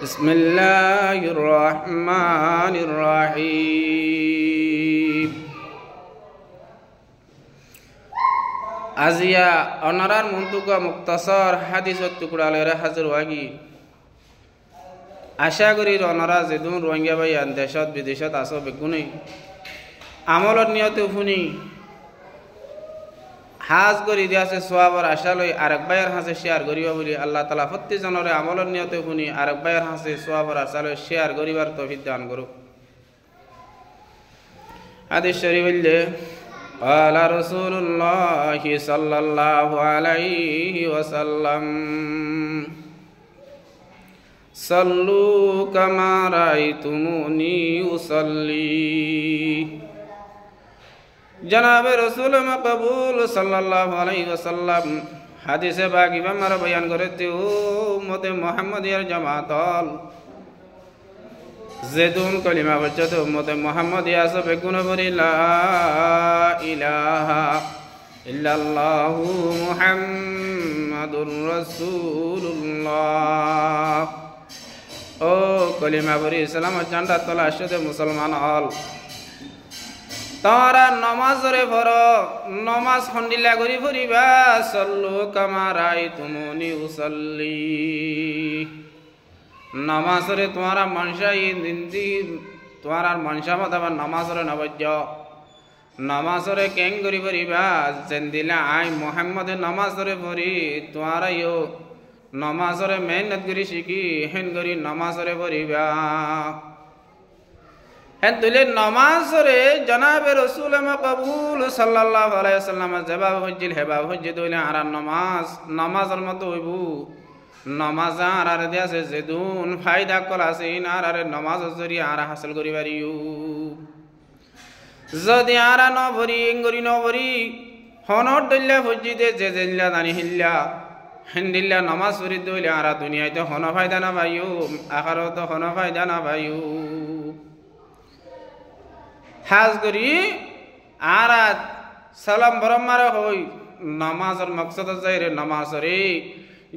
بسم الله الرحمن الرحيم আজিয়া অনারার মন্তুকা মুক্তাসর হাদিসত টুকরালের হাজির ওয়াগি আশা করি অনারা যেদুন রোহিঙ্গা ভাইয়ান দেশত বিদেশত আছো বেগুনি আমলত নিয়তে শুনি হাজ করি দিয়াছে সোয়াবর আশা লই আরেক ভাইয়ের হাসে শেয়ার করিবা বলি আল্লাহ তাআলা প্রত্যেকজনরে আমলত নিয়তে শুনি আরেক ভাইয়ের হাসে সোয়াবর আশা লই শেয়ার করিবার তৌফিক দান করুক। হাদিস শরীফ বললে قال رسول الله صلى الله عليه وسلم صلوا كما رأيتموني أصلي जनाब रसूल मकबूल सल्लल्लाहु अलैहि वसल्लम हादिसे बाकी बमर बयान करते हो उम्मत मुहम्मदियर जमातल ज़ेदून कलिमा बच्चत उम्मत मुहम्मदिया सब गुण बरी ला इलाहा इल्लल्लाहु मुहम्मदुर रसूलुल्लाह ओ कलिमा बरी इस्लाम चंदा तलाशते मुसलमान हल तारा नमाज रे भरो नमाज हंडिला करी फरिबा सल्लु कामा रायतुमुनी उसाल्ली नमाज रे तुम्हारा मनसा ये दिंदी तुम्हारा मनसा मतलब नमाज रे नवज्ज नमाज रे केंग करी फरिबा जिंदिला आई मोहम्मद नमाज रे भरी तुम्हारा यो नमाज रे मेहनत करी शिकी हेन करी नमाज रे फरिबा हैं तुले नमाज रे जनाब रसूल मकबूल सल्लल्लाहु अलैहि वसल्लम जवाब हज्जिल हेबाब हज्जि तुले आरा नमाज मत होइबू नमाज आरा दिया से जेदुन फायदा कलासिन आरा रे नमाज जरिया आरा हासिल करि पारियु जदि आरा न भरी इंगरी न भरी हनर दल्ला हज्जि दे जे जिल्ला दानी हिल्ला हिंदिल्ला नमाज परि तुले आरा दुनियाय तो हन फायदा ना पाइयु आखिरत तो हन फायदा ना पाइयु हाज करी आरात सलाम बरमार होई नमाजर मकसद जायरे नमाज रे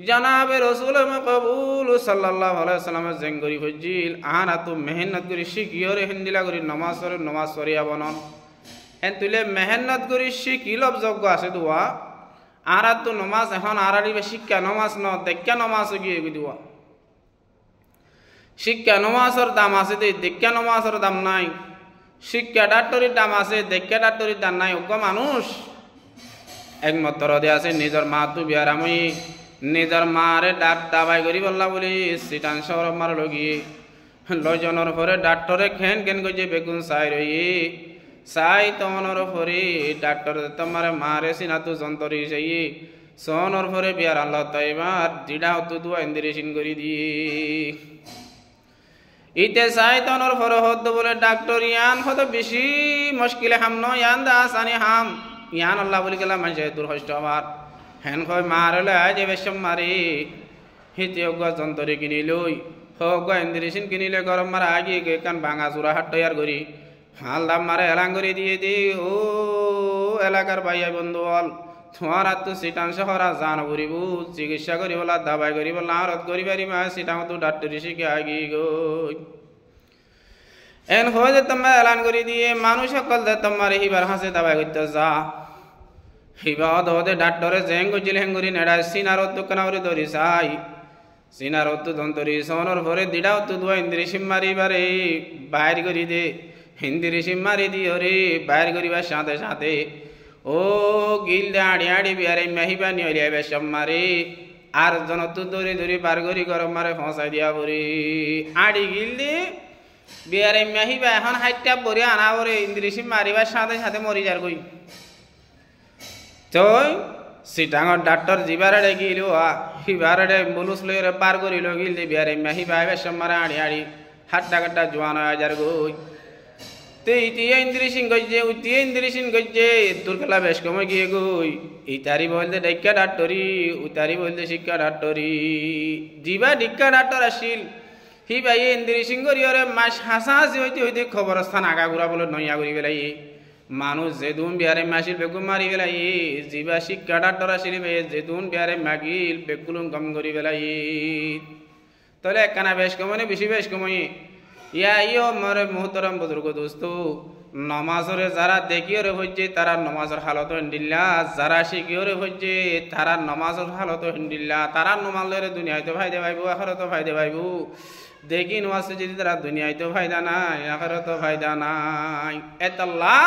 जनाब रसूल मकबूल सल्लल्लाहु अलैहि वसल्लम जेंगरी हजिल आरा तो मेहनत करी शिकियो रे हिंदिला करी नमाज सरिया बनन एन तुले मेहनत करी शिकिलब যোগ্য আছে দুয়া आरा तो नमाज এখন আরালি শিক্ষা নমাজ ন দেখা নমাজ গিয়ে দিওয়া শিক্ষা নমাজের দাম আছে দে দেখা নমাজের দাম নাই শিক্ষা ডাক্তারির দাম আছে দেখা ডাক্তারির দাম নাই অজ্ঞ মানুষ একমাত্র দিয়ে আছে নিজের মা তু বিয়ার আমি নিজের মারে ডাক দাবাই করি বললা বলি সিটান শহর মার লগিয়ে লজনের পরে ডাক্তারে খেন কেন করছে বেগুন চাই রই চাই তমনের পরে ডাক্তার তোমার মারে সিনা তু যন্ত্রী চাই সনের পরে বিয়ার আল্লাহ তাইবার দিডা তু দুয়া ইন্দিরেশন করি দিয়ে इते साइतनर फर होद बोले डॉक्टर यान हो तो बेशी मुश्किल हम नो यान दा आसानी हम यान अल्लाह बोले केला मनजे दूर हष्टवार हेन खय मारले आज बेशम मारी हिते ओगा जंतरी किनिलई होगा इंद्रिशन किनिले गरम मार आगे के कान भांगा सुरा हाट तैयार करी हाल दाम मारे एलांग करी दिए दी ओ एलाकार भाई बंधुअल তোমার তো সিটান শহরা জান করিব চিকিৎসা করিবলা দাবাই করিবলা আরত করি পারি মা সিটাও তো ডাক্তারি শিখে আগি গই এন হয় যে তোমরা এলান করে দিয়ে মানুষ সকল যে তোমার হিবার হাসে দাবাই করতে যা হিবা দহদে ডাক্তারে জেং গজিল হেঙ্গুরি নেড়া সিনার তো কানাউরি ধরি চাই সিনার তো দন্তরি সনর ভরে দিডাও তো দুয়া ইন্দ্রি সিম মারিবারে বাইর করি দে ইন্দ্রি সিম মারি দিও রে বাইর করিবার সাথে সাথে ओ गिल दे आड़ी आड़ी बिहारे महिबा नियलिया बेशम मारे आर जन तु दौरी दौरी पार करी गरम मारे फंसाई दिया बरी आड़ी गिल दे बिहारे महिबा এখন হাইটা বরি আনা বরে ইন্দ্রিসি মারিবার সাথে সাথে মরি যার কই তো সিটাঙ্গর ডাক্তার জিবারে গিলো হিবারে বলুস লইরে পার করিলো গিল দে বিহারে महिबा বেশম মারে আড়ি আড়ি হাটটা কাটটা জওয়ান হয়ে যার কই ते इतिया इंद्रिसिन गज्जे उतिया इंद्रिसिन गज्जे तुरकला बेश कम गिए गई इतारी बोलते डिक्का डाक्टरी उतारी बोलते शिक्का डाक्टरी जीवा डिक्का डाक्टर आसिल हि भाई इंद्रिसिन करियरे मास हासाहासि हইতে হইতে খবরস্থান আগা ঘুরা বলে নইয়া করি বেলাই মানুষ যেদুন বিহারে মাসিল বেগুন মারি বেলাই জীবা শিক্ষা ডাক্তার আসিল যেদুন বিহারে মাগিল বেগুলুম কম করি বেলাই তাহলে একখানা বেশ কমনি বেশি বেশ কমই ইয়া ইয়ো মরে মুহতরম বুজুর্গ দোস্ত নমাজরে যারা দেখিওরে হইছে তারা নমাজের হালত হিন্দিল্লা যারা শিখিওরে হইছে তারা নমাজের হালত হিন্দিল্লা তারা নমাজের দুনিয়ায় তো ফায়দা পাইব আখেরাত ফায়দা পাইব দেখি নমাজ যদি তারা দুনিয়ায় তো ফায়দা নাই আখেরাত ফায়দা নাই এতাল্লাহ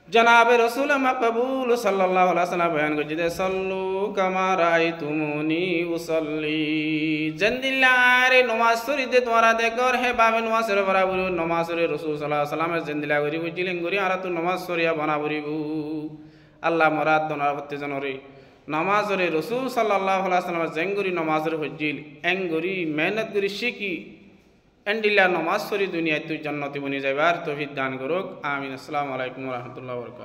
জনাবে রসুল মাকবুল সাল্লাল্লাহু আলাইহি ওয়াসাল্লাম বয়ান করছে যে সল্লু কামা রাআইতুমুনি উসাল্লি জিন্দিল্লারে নমাজ শরীতে তোমরা দেখো হে বাবে নমাজের বরাবর নমাজের রসুল সাল্লাল্লাহু আলাইহি ওয়াসাল্লামের জিন্দিলা করি বুঝিলেন করি আর তো নমাজ শরিয়া বানাবরিবু আল্লাহ মরাদ দনার হতে জনরে নমাজের রসুল সাল্লাল্লাহু আলাইহি ওয়াসাল্লামের জেঙ্গুরি নমাজের হজ্জিল এঙ্গুরি মেহনত করি শিখি এন্ডিল্লা নমাজ শরী দুনিয়ায় তুই জান্নাতে বনি যাইবার তৌফিক দান করুক আমিন আসসালামু আলাইকুম ওয়া রাহমাতুল্লাহি ওয়া বারাকাতুহু।